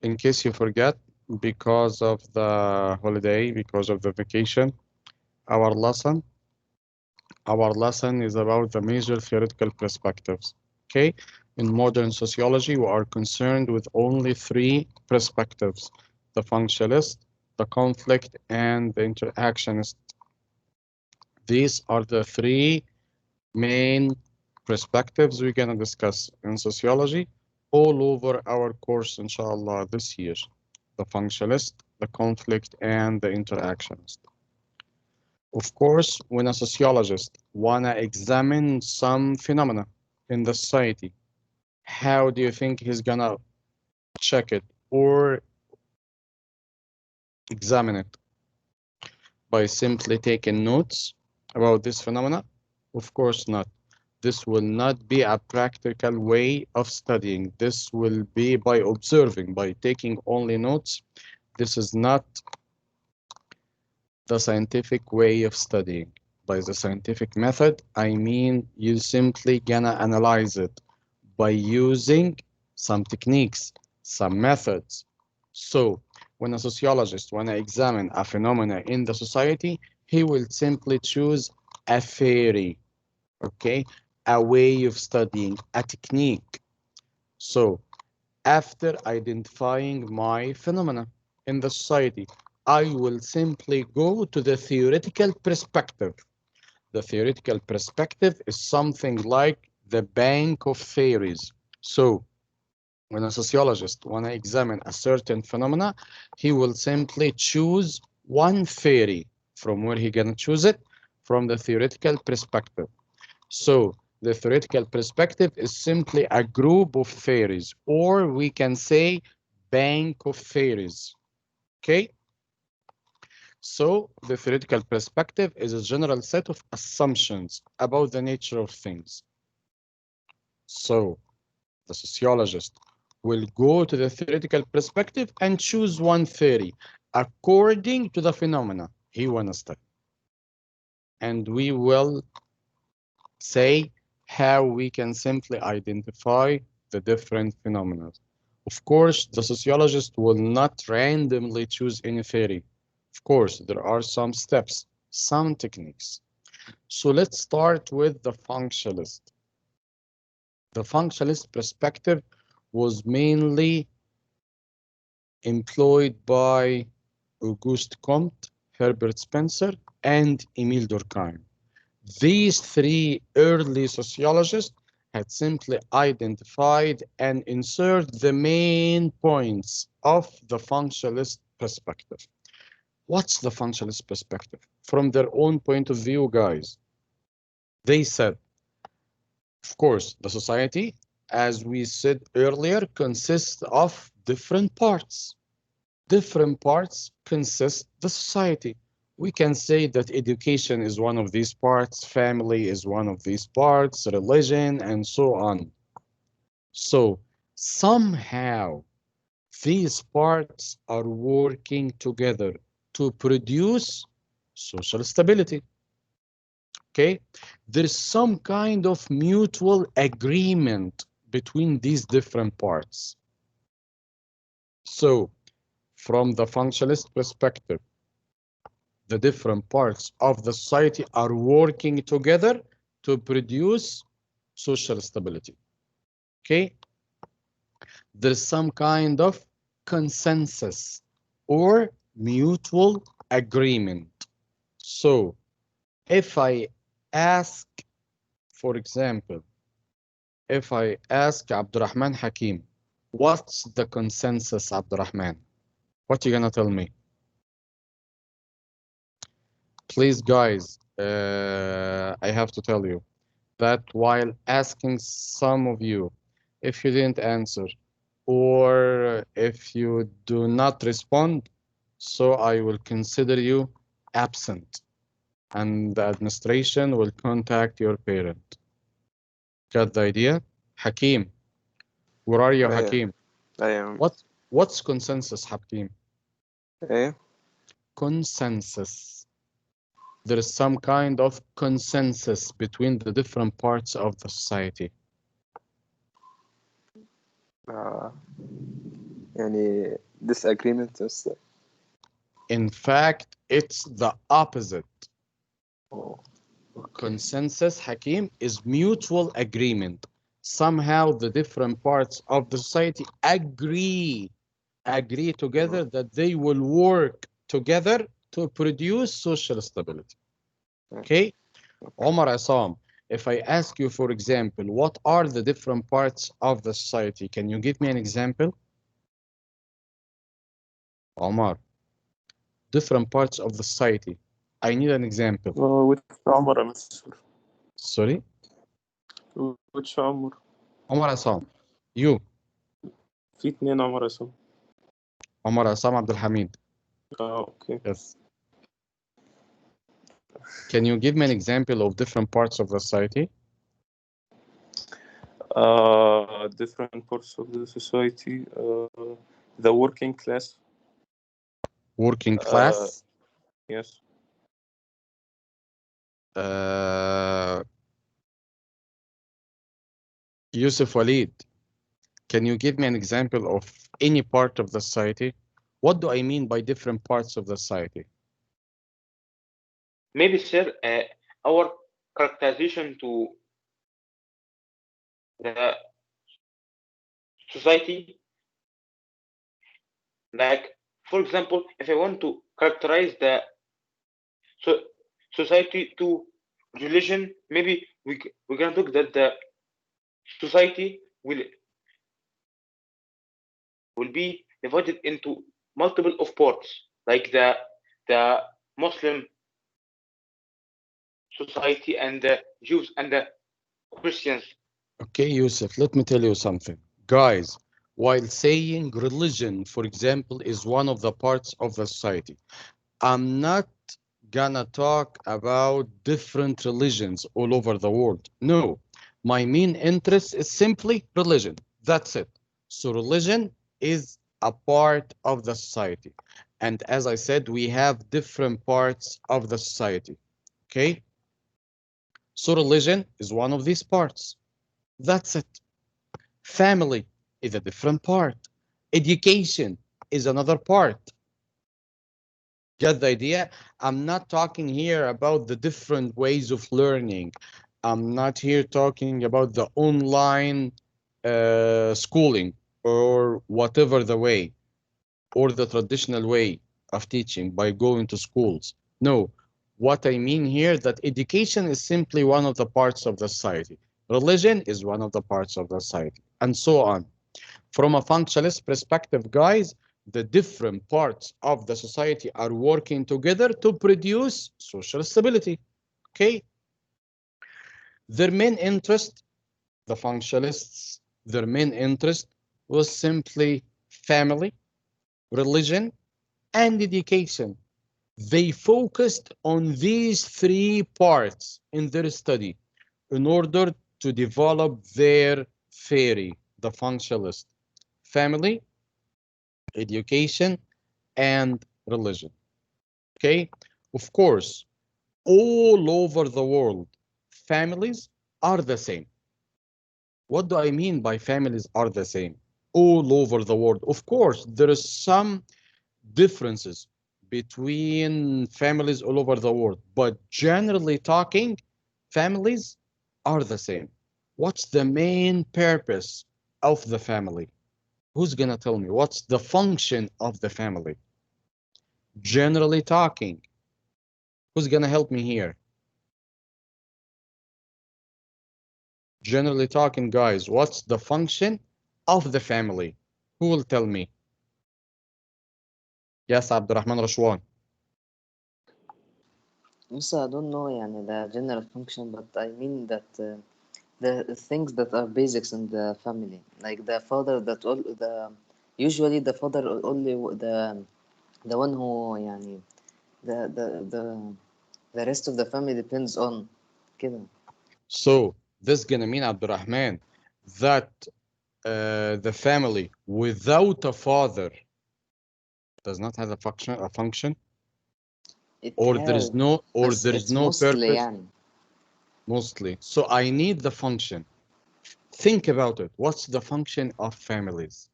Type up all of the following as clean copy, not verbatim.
In case you forget, because of the holiday, because of the vacation, our lesson, our lesson is about the major theoretical perspectives. Okay? In modern sociology, we are concerned with only three perspectives: the functionalist, the conflict, and the interactionist. These are the three main perspectives we're going to discuss in sociology all over our course, inshallah, this year. The functionalist, the conflict, and the interactionist. Of course, when a sociologist wanna examine some phenomena in the society, how do you think he's gonna check it or examine it? By simply taking notes about this phenomena? Of course not. This will not be a practical way of studying. This will be by observing, by taking only notes. This is not the scientific way of studying. By the scientific method, I mean you simply gonna analyze it by using some techniques, some methods. So when a sociologist wanna examine a phenomena in the society, he will simply choose a theory, okay? A way of studying, a technique. So after identifying my phenomena in the society, I will simply go to the theoretical perspective. The theoretical perspective is something like the bank of theories. So when a sociologist want to examine a certain phenomena, he will simply choose one theory. From where he gonna choose it? From the theoretical perspective. So the theoretical perspective is simply a group of theories, or we can say bank of theories. Okay? So the theoretical perspective is a general set of assumptions about the nature of things. So the sociologist will go to the theoretical perspective and choose one theory according to the phenomena he wants to study. And we will say how we can simply identify the different phenomena. Of course, the sociologist will not randomly choose any theory. Of course, there are some steps, some techniques. So let's start with the functionalist. The functionalist perspective was mainly employed by Auguste Comte, Herbert Spencer, and Emile Durkheim. These three early sociologists had simply identified and inserted the main points of the functionalist perspective. What's the functionalist perspective? From their own point of view, guys, they said, of course, the society, as we said earlier, consists of different parts. Different parts consist the society. We can say that education is one of these parts, family is one of these parts, religion, and so on. So somehow these parts are working together to produce social stability. Okay? There's some kind of mutual agreement between these different parts. So from the functionalist perspective, the different parts of the society are working together to produce social stability. Okay? There's some kind of consensus or mutual agreement. So if I ask, for example, if I ask Abdurrahman Hakim, what's the consensus, Abdurrahman? What you gonna tell me? Please, guys, I have to tell you that while asking some of you, if you didn't answer or if you do not respond, so I will consider you absent and the administration will contact your parent. Got the idea? Hakim, where are you, ايه Hakim? ايه What's consensus, Hakim? ايه Consensus. There is some kind of consensus between the different parts of the society. آه. يعني disagreement بس. In fact, it's the opposite. Oh, okay. Consensus, Hakim, is mutual agreement. Somehow the different parts of the society agree together that they will work together to produce social stability. Okay? Omar Assam, if I ask you, for example, what are the different parts of the society? Can you give me an example? Omar, different parts of the society. I need an example. which عمر يا مستر؟ Sorry? which عمر؟ Omar Assam, you. في 2 عمر اسم. Omar Assam Abdul Hamid. okay. Yes. Can you give me an example of different parts of the society? Different parts of the society. The working class. Working class? Yes. Yusuf Walid, can you give me an example of any part of the society? What do I mean by different parts of the society? Maybe, sir, our characterization to the society, like, for example, if I want to characterize the society to religion, maybe we're gonna look that the society will be divided into multiple of parts, like the Muslim society and the Jews and the Christians. Okay, Yusuf, let me tell you something. Guys, while saying religion, for example, is one of the parts of the society, I'm not gonna talk about different religions all over the world. No, my main interest is simply religion. That's it. So religion is a part of the society. And as I said, we have different parts of the society. Okay? So religion is one of these parts. That's it. Family is a different part. Education is another part. Get the idea? I'm not talking here about the different ways of learning. I'm not here talking about the online schooling or whatever the way or the traditional way of teaching by going to schools. No, what I mean here that education is simply one of the parts of the society. Religion is one of the parts of the society, and so on. From a functionalist perspective, guys, the different parts of the society are working together to produce social stability. Okay? Their main interest, the functionalists, their main interest was simply family, religion, and education. They focused on these 3 parts in their study in order to develop their theory, the functionalist. Family, education, and religion. Okay? Of course, all over the world, families are the same. What do I mean by families are the same? All over the world. Of course, there is some differences between families all over the world, but generally talking, families are the same. What's the main purpose of the family? Who's gonna tell me what's the function of the family? Generally talking, who's gonna help me here? Generally talking, guys, what's the function of the family? Who will tell me? Yes, Abdurrahman Rashwan. Yes, I don't know يعني the general function, but I mean that the things that are basics in the family, like the father that all usually the father only the one who يعني the rest of the family depends on كده. So this is gonna mean, Abdurrahman, that the family without a father does not have a function, or there is no mostly purpose. يعني. Mostly. So I need the function. Think about it. What's the function of families?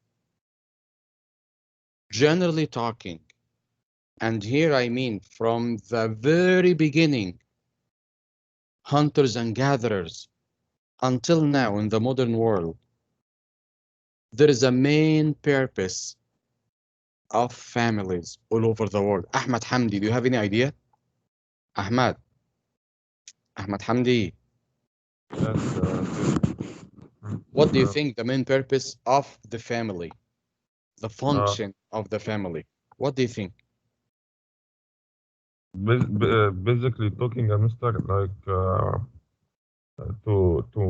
Generally talking, and here I mean from the very beginning, hunters and gatherers, until now in the modern world, there is a main purpose of families all over the world. Ahmad Hamdi, do you have any idea? Ahmad Hamdi, Yes, what do you think the main purpose of the family, the function of the family? What do you think? basically talking, Mr. Like to to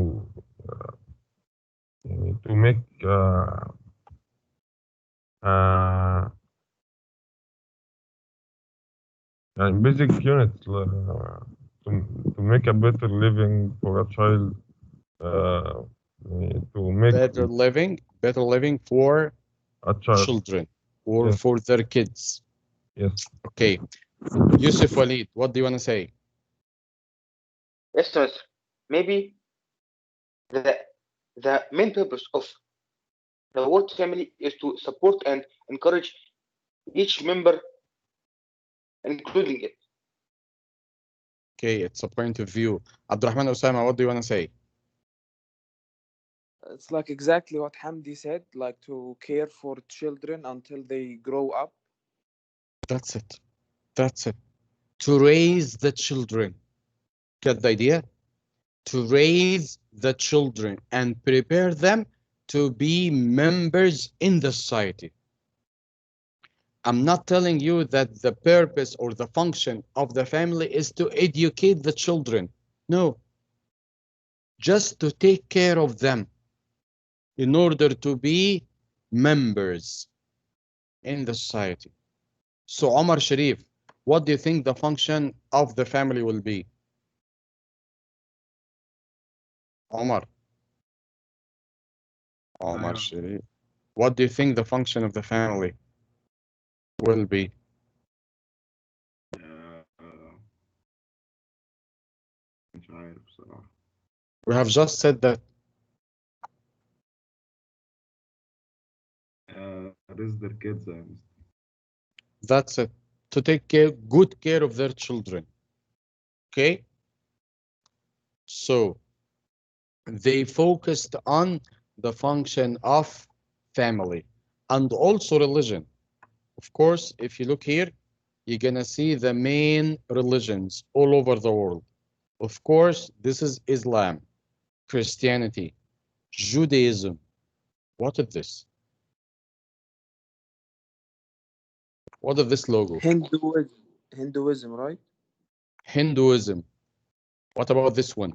make uh, basic units to make a better living for a child, uh, to make Better living for a child. children or Yes. for their kids. Yes. Okay. Yusuf Walid, what do you want to say? Yes, sir. Maybe the main purpose of the word family is to support and encourage each member, including it. Okay, it's a point of view. Abdurrahman Osama, what do you want to say? It's like exactly what Hamdi said, like to care for children until they grow up. That's it. That's it. To raise the children. Get the idea? To raise the children and prepare them to be members in the society. I'm not telling you that the purpose or the function of the family is to educate the children. No, just to take care of them in order to be members in the society. So Omar Sharif, what do you think the function of the family will be? Omar Sharif, what do you think the function of the family will be? مش عارف بصراحة. We have just said that. Raise their kids and That's it. To take good care of their children. Okay? So they focused on the function of family and also religion. Of course, if you look here, you're gonna see the main religions all over the world. Of course, this is Islam, Christianity, Judaism. What is this? What is this logo? Hinduism, right? Hinduism. What about this one?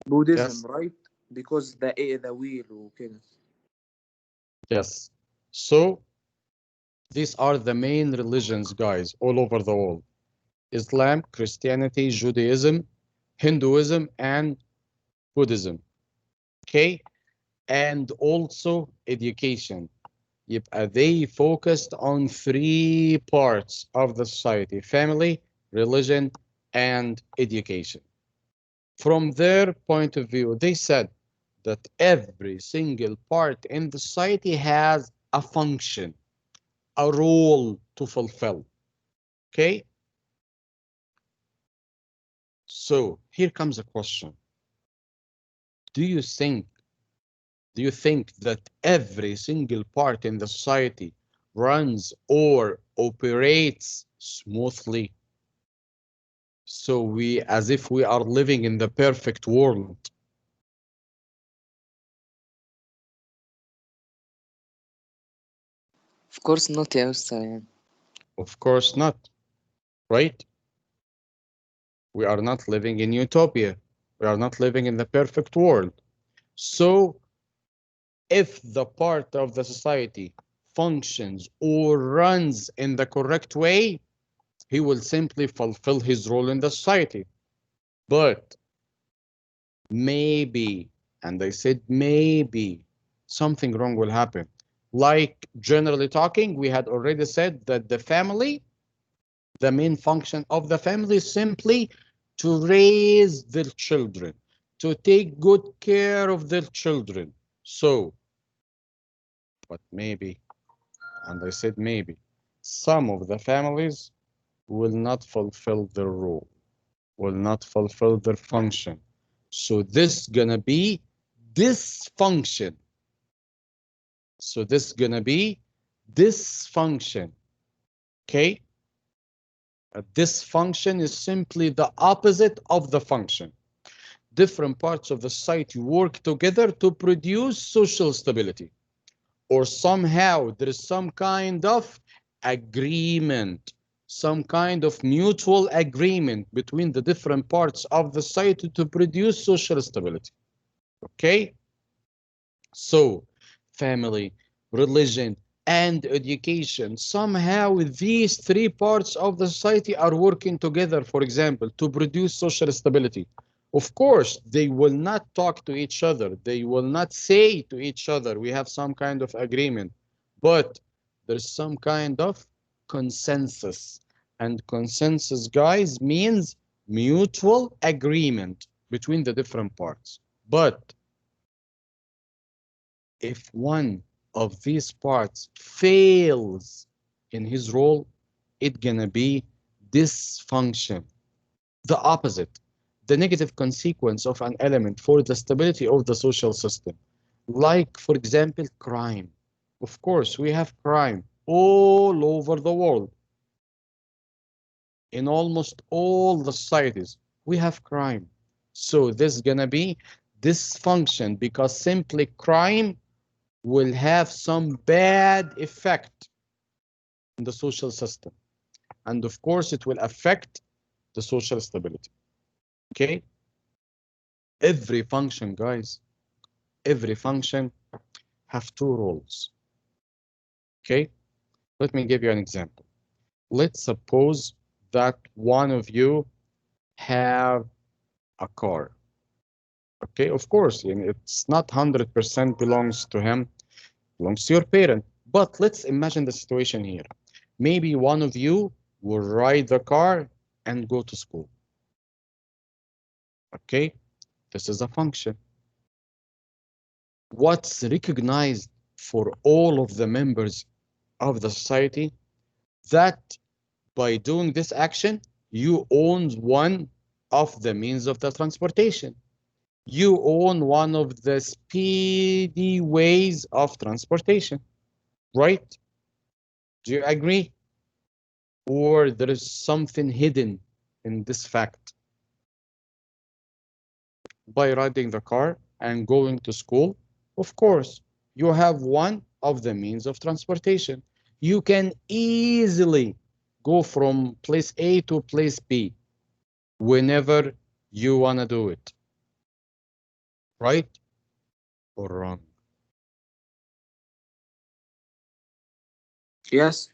Buddhism, Yes. right? Because the wheel وكده. Yes. So these are the main religions, guys, all over the world. Islam, Christianity, Judaism, Hinduism, and Buddhism. Okay? And also education. They focused on three parts of the society: family, religion, and education. From their point of view, they said that every single part in the society has a function, a role to fulfill. Okay? So here comes a question. Do you think that every single part in the society runs or operates smoothly? So as if we are living in the perfect world. Of course not يا أستاذ يعني. Of course not, right? We are not living in utopia. We are not living in the perfect world. So if the part of the society functions or runs in the correct way, he will simply fulfill his role in the society. But maybe, and I said maybe, something wrong will happen. Like generally talking, we had already said that the family, the main function of the family is simply to raise their children, to take good care of their children. So, but maybe, and I said maybe, some of the families will not fulfill their role, will not fulfill their function. So this gonna be dysfunction. So this gonna be dysfunction. Okay? A dysfunction is simply the opposite of the function. Different parts of the society work together to produce social stability, or somehow there is some kind of agreement, some kind of mutual agreement between the different parts of the society to produce social stability. Okay? So, family, religion, and education, somehow these three parts of the society are working together, for example, to produce social stability. Of course, they will not talk to each other. They will not say to each other, we have some kind of agreement, but there's some kind of consensus. And consensus, guys, means mutual agreement between the different parts. But if one of these parts fails in his role, it's gonna be dysfunction. The opposite, the negative consequence of an element for the stability of the social system. Like, for example, crime. Of course, we have crime all over the world. In almost all the societies, we have crime. So this is gonna be dysfunction because simply crime will have some bad effect in the social system. And of course, it will affect the social stability. Okay? Every function, guys, every function have two roles. Okay? Let me give you an example. Let's suppose that one of you have a car. Okay, of course, it's not 100% belongs to him, belongs to your parent. But let's imagine the situation here. Maybe one of you will ride the car and go to school. Okay, this is a function. What's recognized for all of the members of the society, that by doing this action, you own one of the means of the transportation. You own one of the speedy ways of transportation, right? Do you agree? Or there is something hidden in this fact? By riding the car and going to school, of course, you have one of the means of transportation. You can easily go from place A to place B whenever you want to do it. Right or wrong? Yes.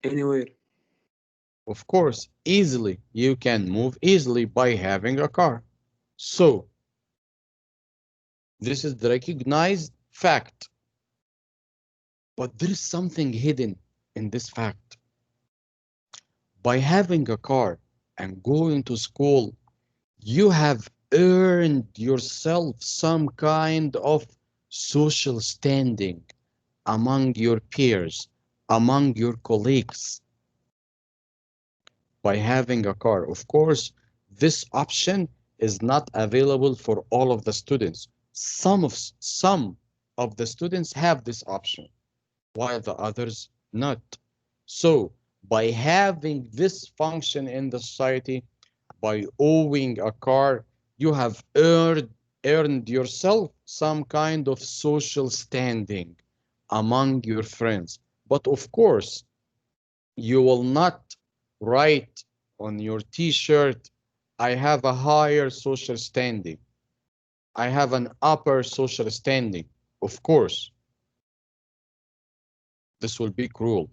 Anywhere. Of course, easily. You can move easily by having a car. So, this is the recognized fact. But there is something hidden in this fact. By having a car and going to school, you have earned yourself some kind of social standing among your peers, among your colleagues. By having a car, of course, this option is not available for all of the students. Some of the students have this option, while the others not. So by having this function in the society, by owning a car, you have earned yourself some kind of social standing among your friends. But of course, you will not write on your t-shirt, I have a higher social standing. I have an upper social standing. Of course, this will be cruel,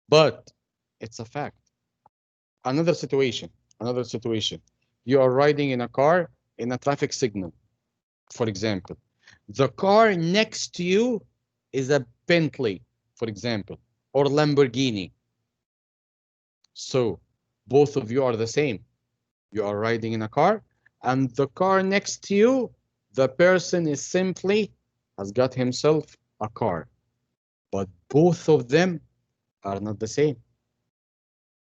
but it's a fact. Another situation. You are riding in a car in a traffic signal, for example. The car next to you is a Bentley, for example, or Lamborghini. So both of you are the same. You are riding in a car and the car next to you, the person is simply has got himself a car, but both of them are not the same.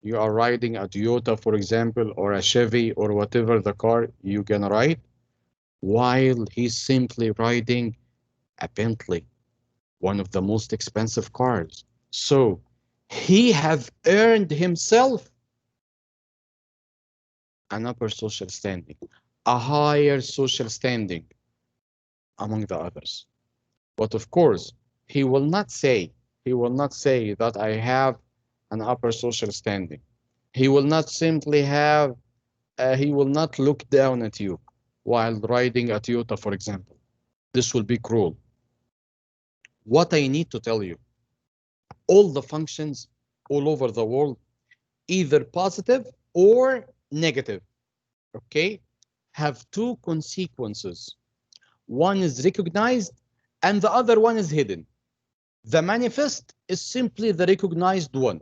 You are riding a Toyota, for example, or a Chevy, or whatever the car you can ride, while he's simply riding a Bentley, one of the most expensive cars. So he have earned himself an upper social standing, a higher social standing among the others. But of course, he will not say that I have an upper social standing. He will not simply have, he will not look down at you while riding a Toyota, for example. This will be cruel. What I need to tell you, all the functions all over the world, either positive or negative, okay, have two consequences. One is recognized and the other one is hidden. The manifest is simply the recognized one,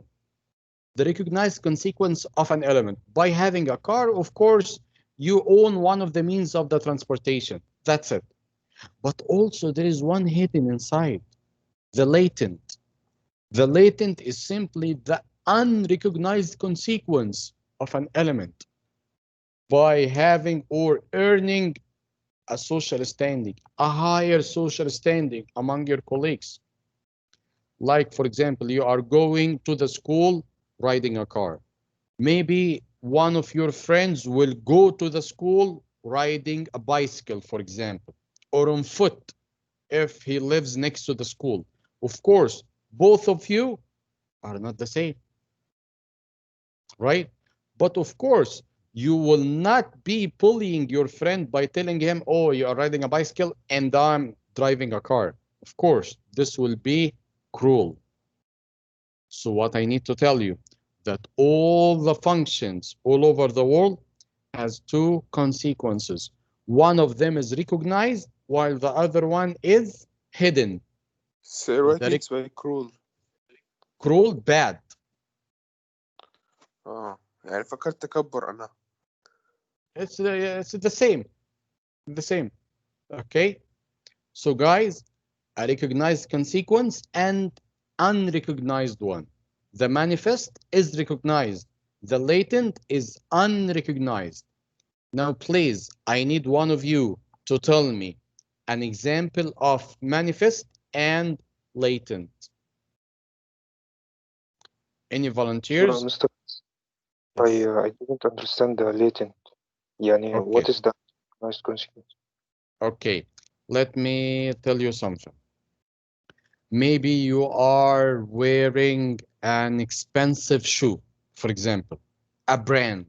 the recognized consequence of an element. By having a car, of course, you own one of the means of the transportation. That's it. But also there is one hidden inside, the latent. The latent is simply the unrecognized consequence of an element. By having or earning a social standing, a higher social standing among your colleagues. Like, for example, you are going to the school riding a car. Maybe one of your friends will go to the school riding a bicycle, for example, or on foot if he lives next to the school. Of course, both of you are not the same, right? But of course, you will not be bullying your friend by telling him, oh, you are riding a bicycle and I'm driving a car. Of course, this will be cruel. So what I need to tell you, that all the functions all over the world has two consequences. One of them is recognized while the other one is hidden. So what The means by cruel? cruel, bad. يعني فكرت تكبر أنا. It's the same. The same. Okay. So guys, a recognized consequence and unrecognized one. The manifest is recognized. The latent is unrecognized. Now, please, I need one of you to tell me an example of manifest and latent. Any volunteers? Mr. I didn't understand the latent. يعني Okay. what is the nice consequence? Okay, let me tell you something. Maybe you are wearing an expensive shoe, for example, a brand.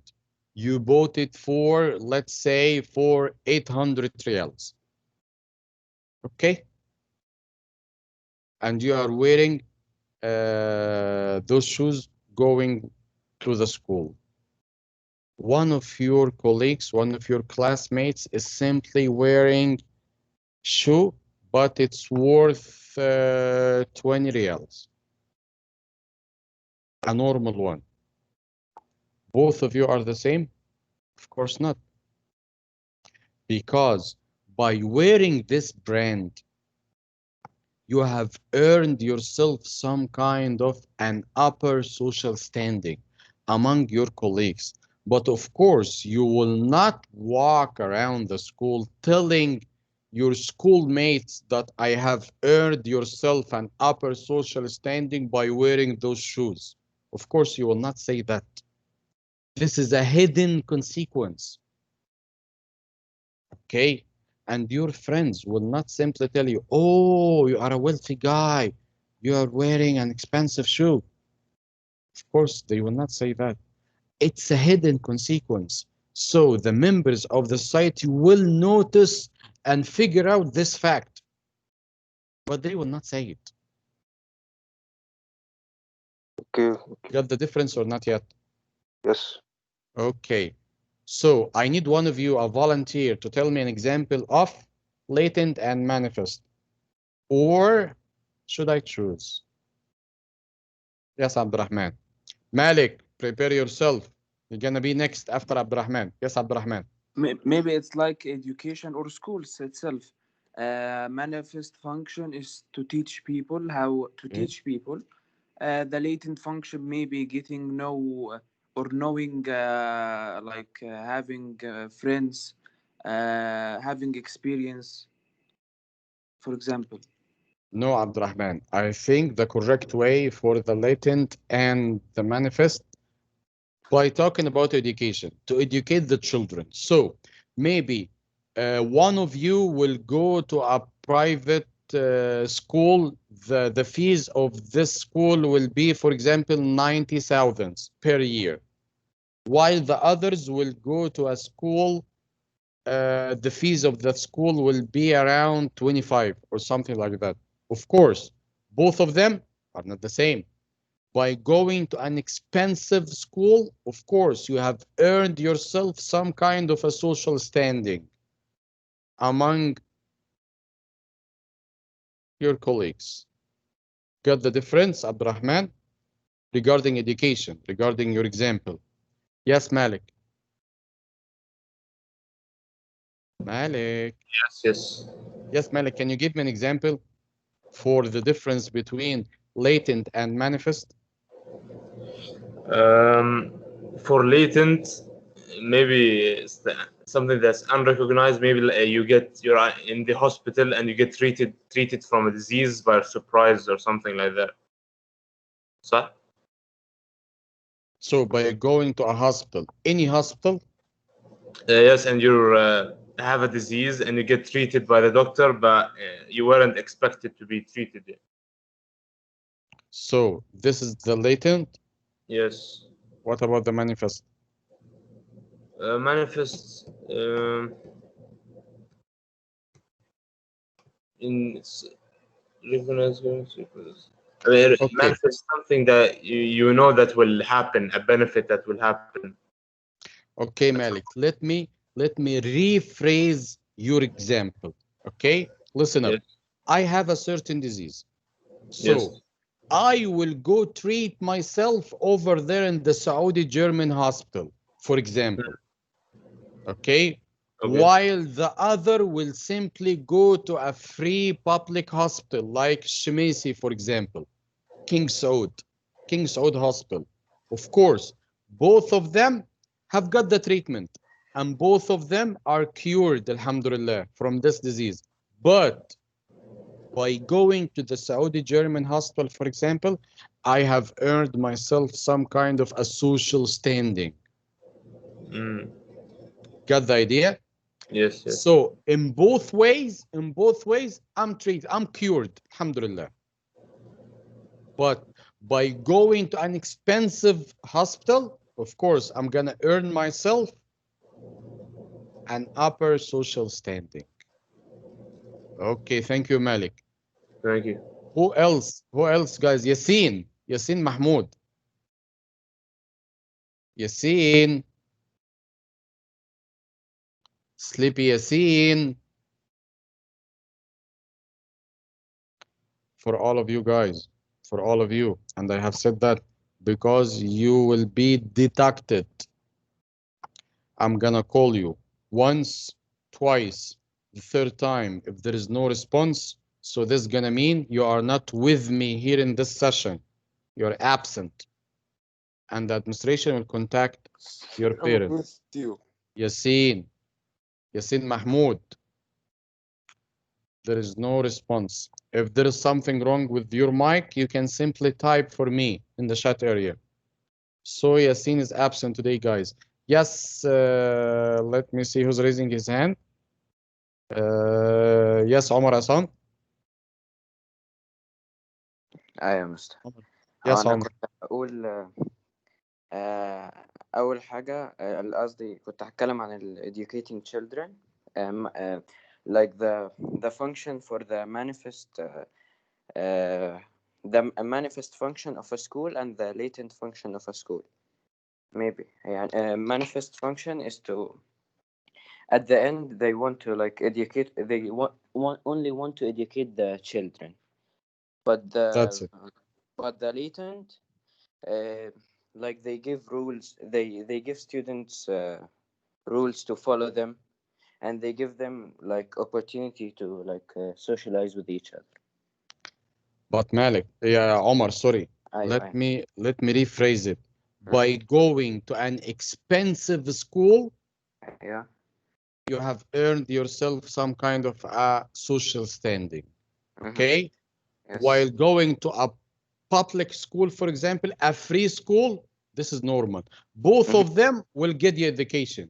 You bought it for, let's say, for 800 reals. Okay? And you are wearing those shoes going to the school. One of your colleagues, one of your classmates is simply wearing shoe, but it's worth 20 reals. A normal one. Both of you are the same? Of course not. Because by wearing this brand, you have earned yourself some kind of an upper social standing among your colleagues. But of course, you will not walk around the school telling your schoolmates that I have earned yourself an upper social standing by wearing those shoes. Of course, you will not say that. This is a hidden consequence. Okay? And your friends will not simply tell you, oh, you are a wealthy guy. You are wearing an expensive shoe. Of course, they will not say that. It's a hidden consequence. So the members of the society will notice and figure out this fact, but they will not say it. Okay. Got the difference or not yet? Yes. Okay. So I need one of you, a volunteer, to tell me an example of latent and manifest. Or should I choose? Yes, Abdurrahman. Malik, prepare yourself. You're gonna be next after Abdurrahman. Yes, Abdurrahman. Maybe it's like education or schools itself. Manifest function is to teach people how to Mm. teach people. The latent function maybe getting know or knowing, having friends, having experience, for example. No, Abdurrahman. I think the correct way for the latent and the manifest by talking about education, to educate the children. So maybe one of you will go to a private school. The fees of this school will be, for example, 90,000 per year, while the others will go to a school. The fees of that school will be around 25 or something like that. Of course, both of them are not the same. By going to an expensive school, of course, you have earned yourself some kind of a social standing among your colleagues. Got the difference, Abdurrahman, regarding education, regarding your example? Yes, Malik. Malik. Yes. Yes, Malik, can you give me an example for the difference between latent and manifest? For latent, maybe it's something that's unrecognized. Maybe you're in the hospital and you get treated from a disease by surprise or something like that. So So by going to a hospital, any hospital, yes, and you have a disease and you get treated by the doctor, but you weren't expected to be treated yet. so this is the latent. Yes. What about the manifest? Manifests in Okay, manifest something that you know that will happen, a benefit that will happen. okay, Malik. Let me rephrase your example. Okay, listen up. Yes. I have a certain disease, so Yes. I will go treat myself over there in the Saudi German hospital, for example. Okay, Okay. while the other will simply go to a free public hospital like Shemisi, for example, King Saud Hospital. Of course, both of them have got the treatment and both of them are cured, alhamdulillah, from this disease. But by going to the Saudi German hospital, for example, I have earned myself some kind of a social standing. Mm. Got the idea? Yes. So in both ways, I'm treated, I'm cured, alhamdulillah. But by going to an expensive hospital, of course, I'm gonna earn myself an upper social standing. Okay, thank you, Malik. Thank you. Who else? Who else, guys? Yassine Mahmoud. Yassine. Sleepy Yassine. For all of you guys, for all of you, and I have said that because you will be deducted. I'm gonna call you once, twice, the third time. If there is no response, so this is gonna mean you are not with me here in this session. You're absent. And the administration will contact your I'm parent. with you. Yassine Mahmoud. There is no response. If there is something wrong with your mic, you can simply type for me in the chat area. So Yassine is absent today, guys. Yes, let me see who's raising his hand. Yes, Omar Hassan. أيوة يا مستر. Yes, أنا Omar. كنت هقول أول حاجة قصدي كنت هتكلم عن ال educating children, like the function for the manifest the manifest function of a school and the latent function of a school. Maybe يعني manifest function is to at the end they want to like educate, they only want to educate the children, but That's it. the latent like they give rules, they give students rules to follow them, and they give them like opportunity to like socialize with each other. But Malik, yeah, Omar, sorry. أيوة. Let me rephrase it. Mm. By going to an expensive school, Yeah. you have earned yourself some kind of a social standing. Okay? Yes. While going to a public school, for example, a free school, this is normal. Both of them will get you education.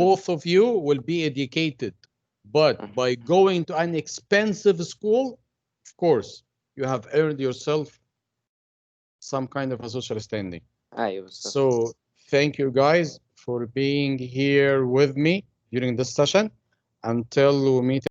Both of you will be educated. But by going to an expensive school, of course, you have earned yourself some kind of a social standing. أيوة. So thank you guys for being here with me during this session. Until we meet